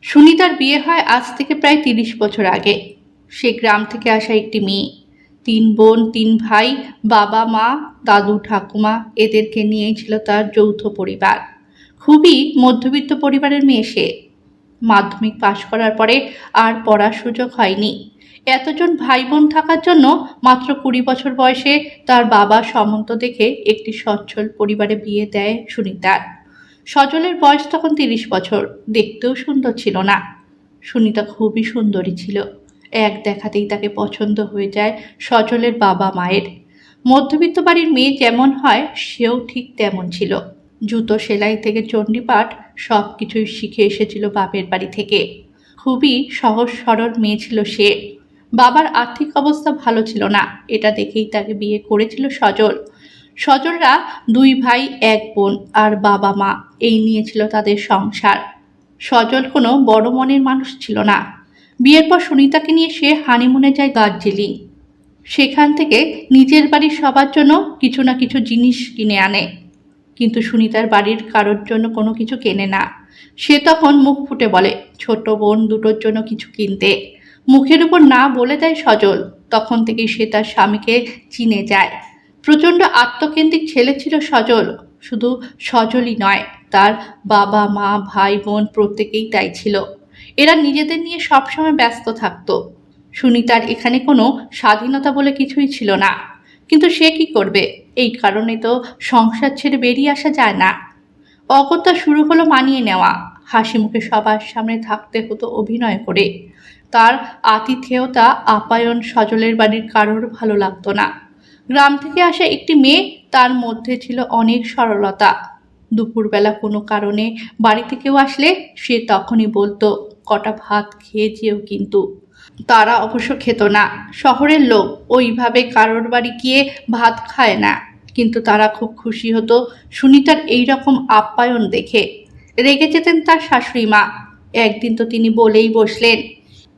সুনিতার বিয়ে হয় আজ থেকে প্রায় ৩০ বছর আগে। সে গ্রাম থেকে আসা একটি মেয়ে। ৩ বোন, ৩ ভাই, বাবা মা, দাদু ঠাকুমা এদেরকে নিয়েই ছিল তার যৌথ পরিবার। খুবই মধ্যবিত্ত পরিবারের মেয়ে সে। মাধ্যমিক পাশ করার পরে আর পড়ার সুযোগ হয়নি। এতজন ভাই বোন থাকার জন্য মাত্র ২০ বছর বয়সে তার বাবা সম্বন্ধ দেখে একটি সচ্ছল পরিবারে বিয়ে দেয় সুনিতার। সজলের বয়স তখন ৩০ বছর। দেখতেও সুন্দর ছিল না। সুনিতা খুবই সুন্দরী ছিল। এক দেখাতেই তাকে পছন্দ হয়ে যায় সজলের বাবা মায়ের। মধ্যবিত্ত বাড়ির মেয়ে যেমন হয় সেও ঠিক তেমন ছিল। জুতো সেলাই থেকে চণ্ডীপাঠ সব কিছুই শিখে এসেছিল বাপের বাড়ি থেকে। খুবই সহজ সরল মেয়ে ছিল সে। বাবার আর্থিক অবস্থা ভালো ছিল না, এটা দেখেই তাকে বিয়ে করেছিল সজল। সজলরা 2 ভাই 1 বোন আর বাবা মা, এই নিয়েছিল তাদের সংসার। সজল কোনো বড় মনের মানুষ ছিল না। বিয়ের পর সুনিতাকে নিয়ে সে হানিমুনে যায় দার্জিলিং। সেখান থেকে নিজের বাড়ির সবার জন্য কিছু না কিছু জিনিস কিনে আনে, কিন্তু সুনিতার বাড়ির কারোর জন্য কোনো কিছু কেনে না। সে তখন মুখ ফুটে বলে ছোট বোন দুটোর জন্য কিছু কিনতে। মুখের উপর না বলে দেয় সজল। তখন থেকেই সে তার স্বামীকে চিনে যায়। প্রচণ্ড আত্মকেন্দ্রিক ছেলে ছিল সজল। শুধু সজলই নয়, তার বাবা মা ভাই বোন প্রত্যেকেই তাই ছিল। এরা নিজেদের নিয়ে সবসময় ব্যস্ত থাকতো। সুনিতার এখানে কোনো স্বাধীনতা বলে কিছুই ছিল না। কিন্তু সে কি করবে? এই কারণে তো সংসার ছেড়ে বেরিয়ে আসা যায় না। অগত্যা শুরু হলো মানিয়ে নেওয়া। হাসি মুখে সবার সামনে থাকতে হতো অভিনয় করে। তার আতিথেয়তা আপ্যায়ন সজলের বাড়ির কারোর ভালো লাগতো না। গ্রাম থেকে আসা একটি মেয়ে, তার মধ্যে ছিল অনেক সরলতা। দুপুরবেলা কোনো কারণে বাড়িতে কেউ আসলে সে তখনই বলতো কটা ভাত খেয়ে যেও কিন্তু। তারা অবশ্য খেত না। শহরের লোক ওইভাবে কারোর বাড়ি গিয়ে ভাত খায় না। কিন্তু তারা খুব খুশি হতো সুনিতার এই রকম আপ্যায়ন দেখে। রেগে যেতেন তার শাশুড়ি মা। একদিন তো তিনি বলেই বসলেন,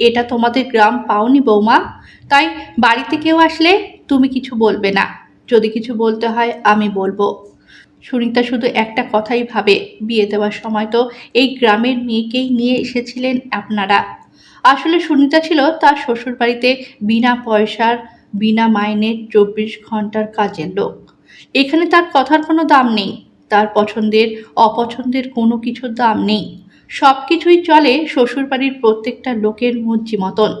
এটা তোমাদের গ্রাম পাওনি বৌমা, তাই বাড়িতে কেউ আসলে তুমি কিছু বলবে না। যদি কিছু বলতে হয় আমি বলবো। সুনিতা শুধু একটা কথাই ভাবে, বিয়ে দেওয়ার সময় তো এই গ্রামের মেয়েকেই নিয়ে এসেছিলেন আপনারা। আসলে সুনিতা ছিল তার শ্বশুরবাড়িতে বিনা পয়সার, বিনা মাইনের 24 ঘন্টার কাজের লোক। এখানে তার কথার কোনো দাম নেই। তার পছন্দের অপছন্দের কোনো কিছুর দাম নেই। সব কিছুই চলে শ্বশুরবাড়ির প্রত্যেকটা লোকের মর্জি মতন।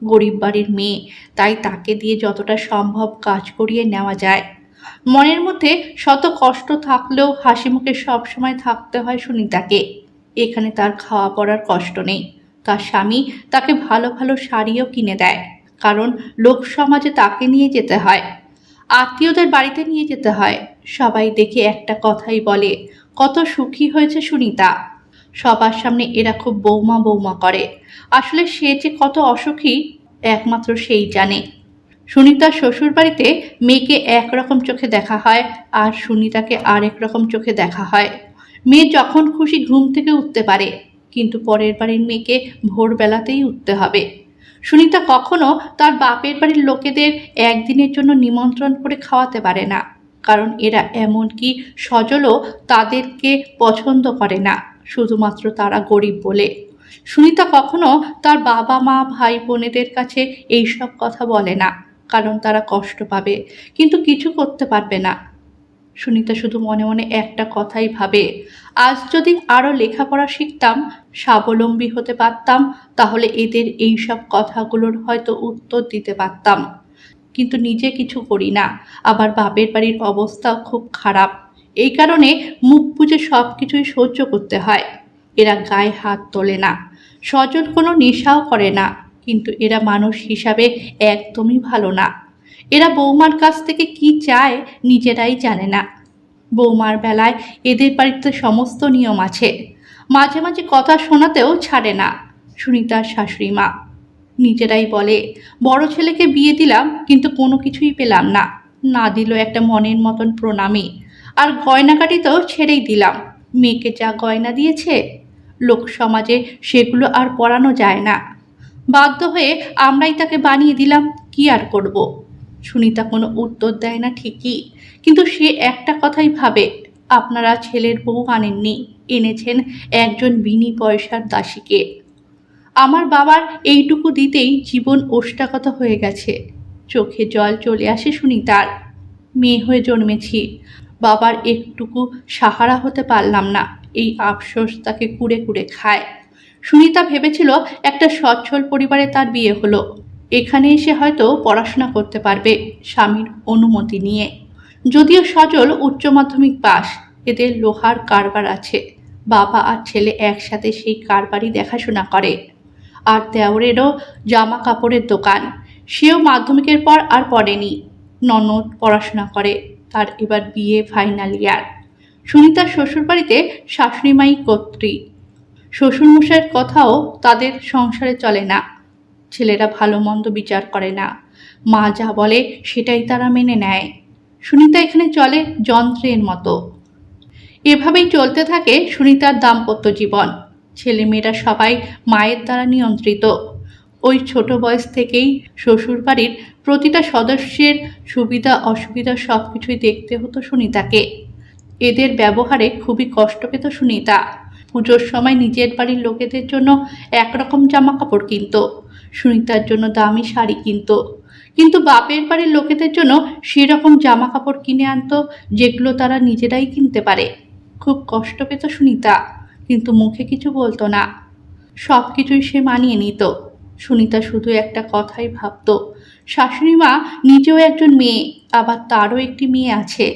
গরিব বাড়ির মেয়ে, তাই তাকে দিয়ে যতটা সম্ভব কাজ করিয়ে নেওয়া যায়। মনের মধ্যে শত কষ্ট থাকলেও হাসি মুখে সবসময় থাকতে হয় সুনিতাকে। এখানে তার খাওয়া পড়ার কষ্ট নেই। তার স্বামী তাকে ভালো ভালো শাড়িও কিনে দেয়, কারণ লোক সমাজে তাকে নিয়ে যেতে হয়, আত্মীয়দের বাড়িতে নিয়ে যেতে হয়। সবাই দেখে একটা কথাই বলে, কত সুখী হয়েছে সুনিতা। সবার সামনে এরা খুব বৌমা বৌমা করে। আসলে সে যে কত অসুখী একমাত্র সেই জানে। সুনিতার শ্বশুরবাড়িতে মেয়েকে একরকম চোখে দেখা হয়, আর সুনিতাকে আরেক রকম চোখে দেখা হয়। মেয়ে যখন খুশি ঘুম থেকে উঠতে পারে, কিন্তু পরের বাড়ির মেয়েকে ভোরবেলাতেই উঠতে হবে। সুনিতা কখনো তার বাপের বাড়ির লোকেদের একদিনের জন্য নিমন্ত্রণ করে খাওয়াতে পারে না, কারণ এরা এমনকি সজলও তাদেরকে পছন্দ করে না, শুধুমাত্র তারা গরিব বলে। সুনিতা কখনো তার বাবা মা ভাই বোনেদের কাছে এইসব কথা বলে না, কারণ তারা কষ্ট পাবে, কিন্তু কিছু করতে পারবে না। সুনিতা শুধু মনে মনে একটা কথাই ভাবে, আজ যদি আরও লেখাপড়া শিখতাম, স্বাবলম্বী হতে পারতাম, তাহলে এদের এই সব কথাগুলোর হয়তো উত্তর দিতে পারতাম। কিন্তু নিজে কিছু করি না, আবার বাপের বাড়ির অবস্থাও খুব খারাপ। এই কারণে মুখ বুজে সব কিছুই সহ্য করতে হয়। এরা গায়ে হাত তোলে না, সজল কোনো নেশাও করে না, কিন্তু এরা মানুষ হিসাবে একদমই ভালো না। এরা বৌমার কাছ থেকে কি চায় নিজেরাই জানে না। বৌমার বেলায় এদের বাড়িতে সমস্ত নিয়ম আছে। মাঝে মাঝে কথা শোনাতেও ছাড়ে না সুনিতার শাশুড়ি মা। নিজেরাই বলে, বড় ছেলেকে বিয়ে দিলাম কিন্তু কোনো কিছুই পেলাম না, না দিল একটা মনের মতন প্রণামী। আর গয়নাগাটি তো ছেড়েই দিলাম, মেয়েকে যা গয়না দিয়েছে লোক সমাজে সেগুলো আর পরানো যায় না। বাধ্য হয়ে আমরাই তাকে বানিয়ে দিলাম, কি আর করব। সুনিতা কোনো উত্তর দেয় না ঠিকই, কিন্তু সে একটা কথাই ভাবে, আপনারা ছেলের বউ আনেননি, এনেছেন একজন বিনি পয়সার দাসীকে। আমার বাবার এইটুকু দিতেই জীবন ওষ্ঠাগত হয়ে গেছে। চোখে জল চলে আসে সুনিতার। মেয়ে হয়ে জন্মেছি, বাবার একটুকু সাহারা হতে পারলাম না, এই আফসোস তাকে কুড়ে কুড়ে খায়। সুনিতা ভেবেছিল একটা সচ্ছল পরিবারে তার বিয়ে হলো, এখানে এসে হয়তো পড়াশোনা করতে পারবে স্বামীর অনুমতি নিয়ে। যদিও সজল উচ্চ মাধ্যমিক পাস, এদের লোহার কারবার আছে, বাবা আর ছেলে একসাথে সেই কারবারই দেখাশোনা করে। আর দেওরেরও জামা কাপড়ের দোকান, সেও মাধ্যমিকের পর আর পড়েনি। ননদ পড়াশোনা করে, তার এবার বিয়ে ফাইনাল ইয়ার। সুনিতার শ্বশুরবাড়িতে শাশুড়িমাই কর্ত্রী, শ্বশুরমশাইয়ের কথাও তাদের সংসারে চলে না। ছেলেরা ভালো মন্দ বিচার করে না, মা যা বলে সেটাই তারা মেনে নেয়। সুনিতা এখানে চলে যন্ত্রের মতো। এভাবেই চলতে থাকে সুনিতার দাম্পত্য জীবন। ছেলেমেয়েরা সবাই মায়ের দ্বারা নিয়ন্ত্রিত। ওই ছোট বয়স থেকেই শ্বশুরবাড়ির প্রতিটা সদস্যের সুবিধা অসুবিধা সব কিছুই দেখতে হতো সুনিতাকে। এদের ব্যবহারে খুবই কষ্ট পেত সুনিতা। পুজোর সময় নিজের বাড়ির লোকেদের জন্য একরকম জামা কাপড় কিনত, সুনিতার জন্য দামি শাড়ি কিনত, কিন্তু বাপের বাড়ির লোকেদের জন্য সেরকম জামা কাপড় কিনে আনতো যেগুলো তারা নিজেরাই কিনতে পারে। খুব কষ্ট পেত সুনিতা, কিন্তু মুখে কিছু বলতো না। সব কিছুই সে মানিয়ে নিত। সুনিতা শুধু একটা কথাই ভাবত, শাশুড়ি মা নিজেও একজন মেয়ে, আবার তারও একটি মেয়ে আছে।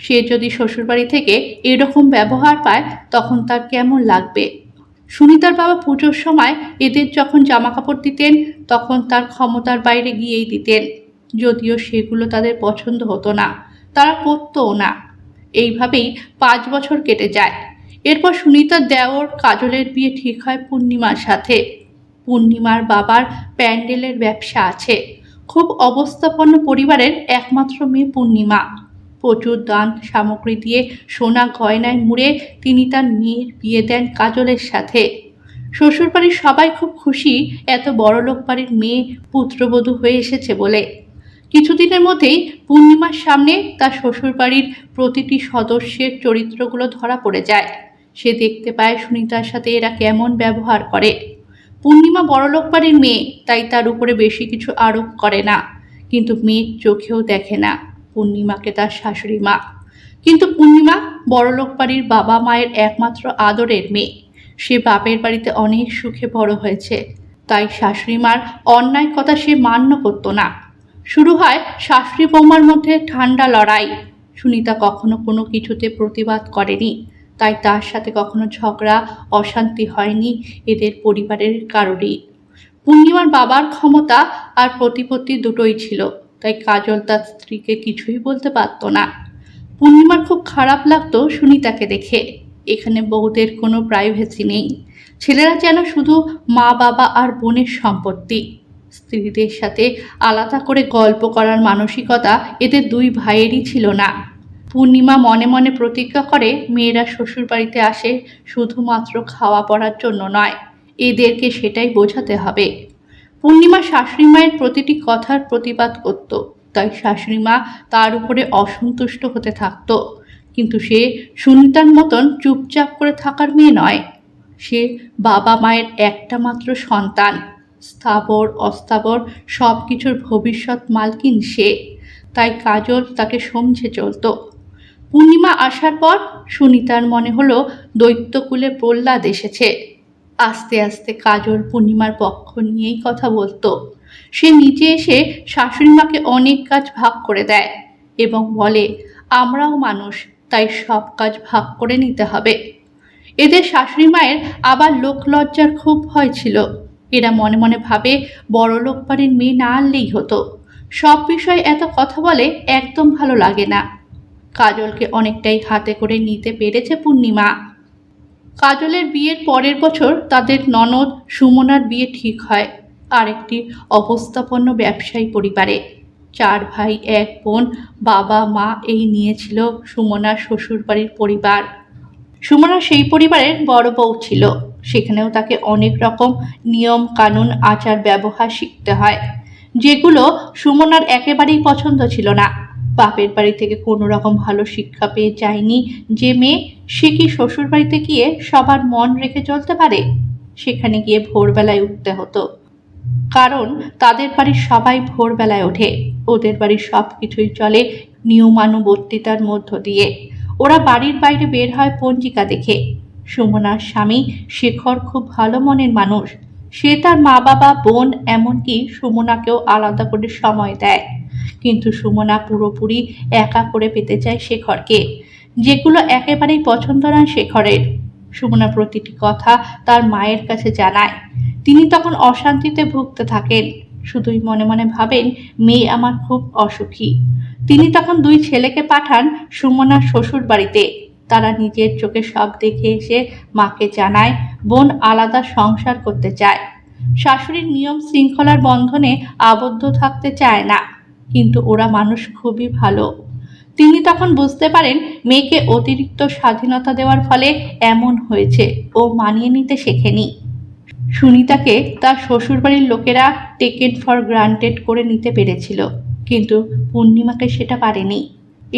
সে যদি শ্বশুরবাড়ি থেকে এরকম ব্যবহার পায় তখন তার কেমন লাগবে। সুনিতার বাবা পুজোর সময় এদের যখন জামা কাপড় দিতেন তখন তার ক্ষমতার বাইরে গিয়েই দিতেন, যদিও সেগুলো তাদের পছন্দ হতো না, তারা পরতও না। এইভাবেই 5 বছর কেটে যায়। এরপর সুনিতার দেওর কাজলের বিয়ে ঠিক হয় পূর্ণিমার সাথে। পূর্ণিমার বাবার প্যান্ডেলের ব্যবসা আছে। খুব অবস্থাপন্ন পরিবারের একমাত্র মেয়ে পূর্ণিমা। প্রচুর দান সামগ্রী দিয়ে সোনা গয়নায় মুড়ে তিনি তার মেয়ের বিয়ে দেন কাজলের সাথে। শ্বশুরবাড়ির সবাই খুব খুশি এত বড়লোক বাড়ির মেয়ে পুত্রবধূ হয়ে এসেছে বলে। কিছুদিনের মধ্যেই পূর্ণিমার সামনে তার শ্বশুরবাড়ির প্রতিটি সদস্যের চরিত্রগুলো ধরা পড়ে যায়। সে দেখতে পায় সুনিতার সাথে এরা কেমন ব্যবহার করে। পূর্ণিমা বড়লোক বাড়ির মেয়ে, তাই তার উপরে বেশি কিছু আরোপ করে না, কিন্তু মেয়ের চোখেও দেখে না পূর্ণিমাকে তার শাশুড়ি মা। কিন্তু পূর্ণিমা বড়লোক বাড়ির বাবা মায়ের একমাত্র আদরের মেয়ে। সে বাপের বাড়িতে অনেক সুখে বড় হয়েছে, তাই শাশুড়ি মার অন্যায় কথা সে মান্য করতো না। শুরু হয় শাশুড়ি বৌমার মধ্যে ঠান্ডা লড়াই। সুনিতা কখনো কোনো কিছুতে প্রতিবাদ করেনি, তাই তার সাথে কখনো ঝগড়া অশান্তি হয়নি এদের পরিবারের কারোরই। পূর্ণিমার বাবার ক্ষমতা আর প্রতিপত্তি দুটোই ছিল, তাই কাজল তার স্ত্রীকে কিছুই বলতে পারত না। পূর্ণিমার খুব খারাপ লাগতো সুনিতাকে দেখে। এখানে বউদের কোনো প্রাইভেসি নেই, ছেলেরা যেন শুধু মা বাবা আর বোনের সম্পত্তি। স্ত্রীদের সাথে আলাদা করে গল্প করার মানসিকতা এদের দুই ভাইয়েরই ছিল না। পূর্ণিমা মনে মনে প্রতিজ্ঞা করে মেয়েরা শ্বশুরবাড়িতে আসে শুধুমাত্র খাওয়া পড়ার জন্য নয়, এদেরকে সেটাই বোঝাতে হবে। পূর্ণিমা শাশুড়ি মায়ের প্রতিটি কথার প্রতিবাদ করত, তাই শাশুড়ি মা তার উপরে অসন্তুষ্ট হতে থাকত। কিন্তু সে সুনিতার মতন চুপচাপ করে থাকার মেয়ে নয়। সে বাবা মায়ের একটা মাত্র সন্তান, স্থাবর অস্থাবর সব কিছুর ভবিষ্যৎ মালকিন সে, তাই কাজল তাকে সমঝে চলত। পূর্ণিমা আসার পর সুনিতার মনে হলো দৈত্যকুলে প্রহ্লাদ এসেছে। আস্তে আস্তে কাজল পূর্ণিমার পক্ষ নিয়েই কথা বলতো। সে নিজে এসে শাশুড়ি মাকে অনেক কাজ ভাগ করে দেয় এবং বলে, আমরাও মানুষ, তাই সব কাজ ভাগ করে নিতে হবে। এদের শাশুড়ি মায়ের আবার লোকলজ্জার খুব ভয় ছিল। এরা মনে মনে ভাবে বড়লোক বাড়ির মেয়ে না আনলেই হতো। সব বিষয়ে এত কথা বলে, একদম ভালো লাগে না। কাজলকে অনেকটাই হাতে করে নিতে পেরেছে পূর্ণিমা। কাজলের বিয়ের পরের বছর তাদের ননদ সুমনার বিয়ে ঠিক হয় আরেকটি অবস্থাপন্ন ব্যবসায়ী পরিবারে। 4 ভাই 1 বোন, বাবা মা এই নিয়েছিল সুমনার শ্বশুরবাড়ির পরিবার। সুমনা সেই পরিবারের বড় বউ ছিল। সেখানেও তাকে অনেক রকম নিয়ম কানুন আচার ব্যবহার শিখতে হয়, যেগুলো সুমনার একেবারেই পছন্দ ছিল না। বাপের বাড়ি থেকে কোনো রকম ভালো শিক্ষা পেয়ে যায়নি যে মেয়ে, সে কি শ্বশুর বাড়িতে গিয়ে সবার মন রেখে চলতে পারে? সেখানে গিয়ে ভোরবেলায় উঠতে হতো, কারণ তাদের বাড়ির সবাই ভোরবেলায় ওঠে। ওদের বাড়ির সব কিছুই চলে নিয়মানুবর্তিতার মধ্য দিয়ে। ওরা বাড়ির বাইরে বের হয় পঞ্জিকা দেখে। সুমনার স্বামী শেখর খুব ভালো মনের মানুষ। সে তার মা বাবা, বোন, এমনকি সুমনাকেও আলাদা করে সময় দেয়। কিন্তু সুমনা পুরোপুরি একা করে পেতে চায় শেখরকে, যেগুলো একেবারেই পছন্দ নয় শেখরের। সুমনা প্রতিটি কথা তার মায়ের কাছে জানায়। তিনি তখন অশান্তিতে ভুগতে থাকেন, শুধুই মনে মনে ভাবেন মেয়ে আমার খুব অসুখী। তিনি তখন দুই ছেলেকে পাঠান সুমনার শ্বশুর বাড়িতে। তারা নিজের চোখে সব দেখে এসে মাকে জানায় বোন আলাদা সংসার করতে চায়। শাশুড়ির নিয়ম শৃঙ্খলার বন্ধনে আবদ্ধ থাকতে চায় না, কিন্তু ওরা মানুষ খুবই ভালো। তিনি তখন বুঝতে পারেন মেয়েকে অতিরিক্ত স্বাধীনতা দেওয়ার ফলে এমন হয়েছে, ও মানিয়ে নিতে শেখেনি। সুনিতাকে তার শ্বশুরবাড়ির লোকেরা টেকেন ফর গ্রান্টেড করে নিতে পেরেছিল, কিন্তু পূর্ণিমাকে সেটা পারেনি।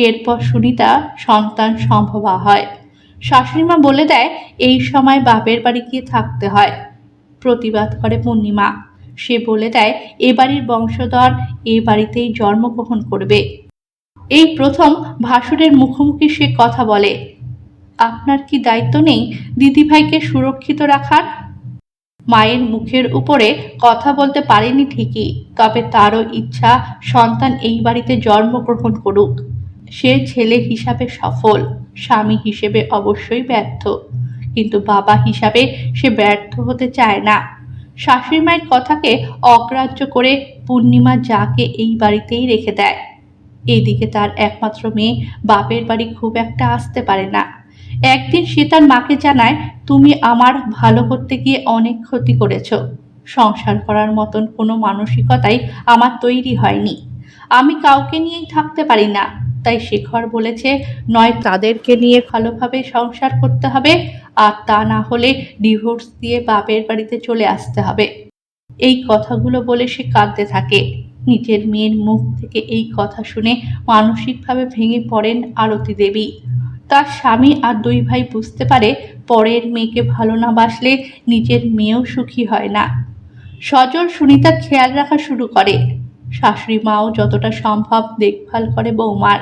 এরপর সুনিতা সন্তান সম্ভবা হয়। শাশুড়িমা বলে দেয় এই সময় বাপের বাড়ি গিয়ে থাকতে হয়। প্রতিবাদ করে পূর্ণিমা। সে বলে দেয় এ বাড়ির বংশধর এ বাড়িতেই জন্মগ্রহণ করবে। এই প্রথম ভাসুরের মুখোমুখি সে কথা বলে, আপনার কি দায়িত্ব নেই দিদিভাইকে সুরক্ষিত রাখার? মায়ের মুখের উপরে কথা বলতে পারেনি ঠিকই, তবে তারও ইচ্ছা সন্তান এই বাড়িতে জন্মগ্রহণ করুক। সে ছেলে হিসাবে সফল, স্বামী হিসেবে অবশ্যই ব্যর্থ, কিন্তু বাবা হিসাবে সে ব্যর্থ হতে চায় না। শাশুড়ি মায়ের কথাকে অগ্রাহ্য করে পূর্ণিমা যাকে এই বাড়িতেই রেখে দেয়। এইদিকে তার একমাত্র মেয়ে বাপের বাড়ি খুব একটা আসতে পারে না। একদিন সে তার মাকে জানায়, তুমি আমার ভালো করতে গিয়ে অনেক ক্ষতি করেছ। সংসার করার মতন কোনো মানসিকতাই আমার তৈরি হয়নি। আমি কাউকে নিয়েই থাকতে পারি না। তাই শেখর বলেছে নয় তাদেরকে নিয়ে ভালোভাবে সংসার করতে হবে, আর তা না হলে ডিভোর্স দিয়ে বাপের বাড়িতে চলে আসতে হবে। এই কথাগুলো বলে সে কাঁদতে থাকে। নিজের মেয়ের মুখ থেকে এই কথা শুনে মানসিকভাবে ভেঙে পড়েন আরতি দেবী। তার স্বামী আর দুই ভাই বুঝতে পারে পরের মেয়েকে ভালো না বাসলে নিজের মেয়েও সুখী হয় না। সজল সুনিতার খেয়াল রাখা শুরু করে। শাশুড়ি মাও যতটা সম্ভব দেখভাল করে বৌমার,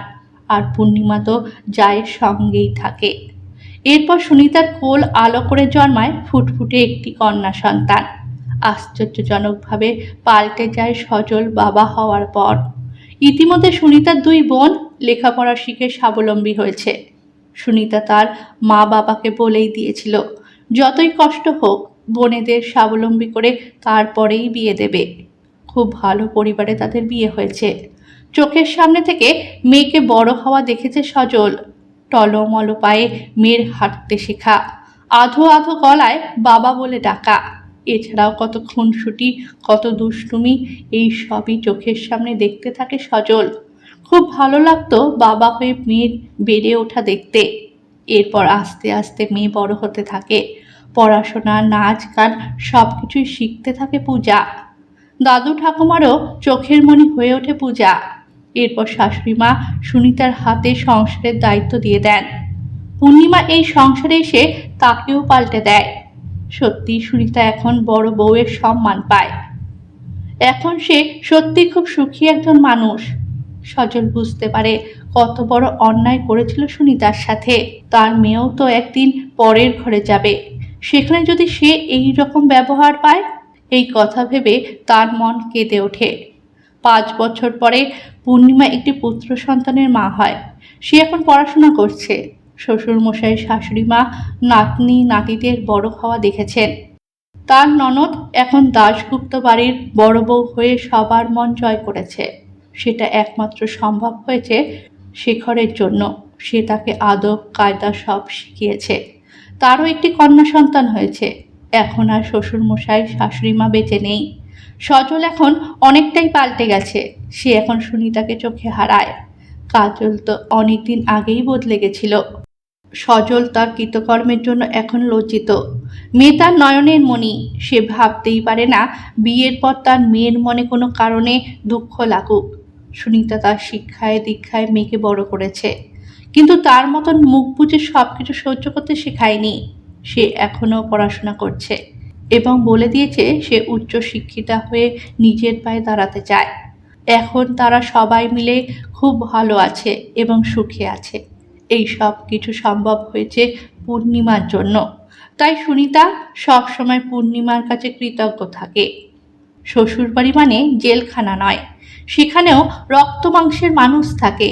আর পূর্ণিমা তো জায়ের সঙ্গেই থাকে। এরপর সুনিতার কোল আলো করে জন্মায় ফুটফুটে একটি কন্যা সন্তান। আশ্চর্যজনকভাবে পাল্টে যায় সজল বাবা হওয়ার পর। ইতিমধ্যে সুনিতার দুই বোন লেখাপড়া শিখে স্বাবলম্বী হয়েছে। সুনিতা তার মা বাবাকে বলেই দিয়েছিল যতই কষ্ট হোক বোনেদের স্বাবলম্বী করে তারপরেই বিয়ে দেবে। খুব ভালো পরিবারে তাদের বিয়ে হয়েছে। চোখের সামনে থেকে মেয়েকে বড় হওয়া দেখেছে সজল। টলমল পায়ে মেয়ের হাঁটতে শেখা, আধো আধো গলায় বাবা বলে ডাকা, এছাড়াও কত খুনসুটি, কত দুষ্টুমি, এই সবই চোখের সামনে দেখতে থাকে সজল। খুব ভালো লাগতো বাবা হয়ে মেয়ের বেড়ে ওঠা দেখতে। এরপর আস্তে আস্তে মেয়ে বড় হতে থাকে। পড়াশোনা, নাচ, গান সব কিছুই শিখতে থাকে পূজা। দাদু ঠাকুমারও চোখের মণি হয়ে ওঠে পূজা। এরপর শাশুড়ি মা সুনিতার হাতে সংসারের দায়িত্ব দিয়ে দেন। পূর্ণিমা এই সংসারে এসে তাকেও পাল্টে দেয়। সত্যি সুনিতা এখন বড় বউয়ের সম্মান পায়। এখন সে সত্যি খুব সুখী একজন মানুষ। সজল বুঝতে পারে কত বড় অন্যায় করেছিল সুনিতার সাথে। তার মেয়েও তো একদিন পরের ঘরে যাবে, সেখানে যদি সে এই রকম ব্যবহার পায়। এই কথা ভেবে তার মন কেঁদে ওঠে। 5 বছর পরে পূর্ণিমা একটি পুত্র সন্তানের মা হয়। সে এখন পড়াশোনা করছে। শ্বশুরমশাই, শাশুড়ি মা নাতনি নাতিদের বড় হওয়া দেখেছেন। তার ননদ এখন দাশগুপ্ত বাড়ির বড় বউ হয়ে সবার মন জয় করেছে। সেটা একমাত্র সম্ভব হয়েছে শেখরের জন্য। সে তাকে আদব কায়দা সব শিখিয়েছে। তারও একটি কন্যা সন্তান হয়েছে। এখন আর শ্বশুরমশাই, শাশুড়ি মা বেঁচে নেই। সজল এখন অনেকটাই পাল্টে গেছে। সে এখন সুনিতাকে চোখে হারায়। কাজল তো অনেকদিন আগেই বদলে গেছিল। সজল তার কৃতকর্মের জন্য এখন লজ্জিত। মেয়ে তার নয়নের মণি। সে ভাবতেই পারে না বিয়ের পর তার মেয়ের মনে কোনো কারণে দুঃখ লাগুক। সুনিতা তার শিক্ষায় দীক্ষায় মেয়েকে বড় করেছে, কিন্তু তার মতন মুখ বুজে সব কিছু সহ্য করতে শেখায়নি। সে এখনও পড়াশোনা করছে। এবং বলে দিয়েছে সে উচ্চশিক্ষিতা হয়ে নিজের পায়ে দাঁড়াতে চায়। এখন তারা সবাই মিলে খুব ভালো আছে এবং সুখে আছে। এই সব কিছু সম্ভব হয়েছে পূর্ণিমার জন্য। তাই সুনিতা সবসময় পূর্ণিমার কাছে কৃতজ্ঞ থাকে। শ্বশুরবাড়ি মানে জেলখানা নয়, সেখানেও রক্ত মাংসের মানুষ থাকে।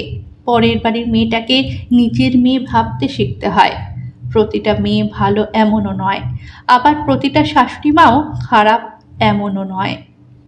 পরের বাড়ির মেয়েটাকে নিজের মেয়ে ভাবতে শিখতে হয়। প্রতিটা মেয়ে ভালো এমনও নয়, আবার প্রতিটা শাশুড়ি মাও খারাপ এমনও নয়।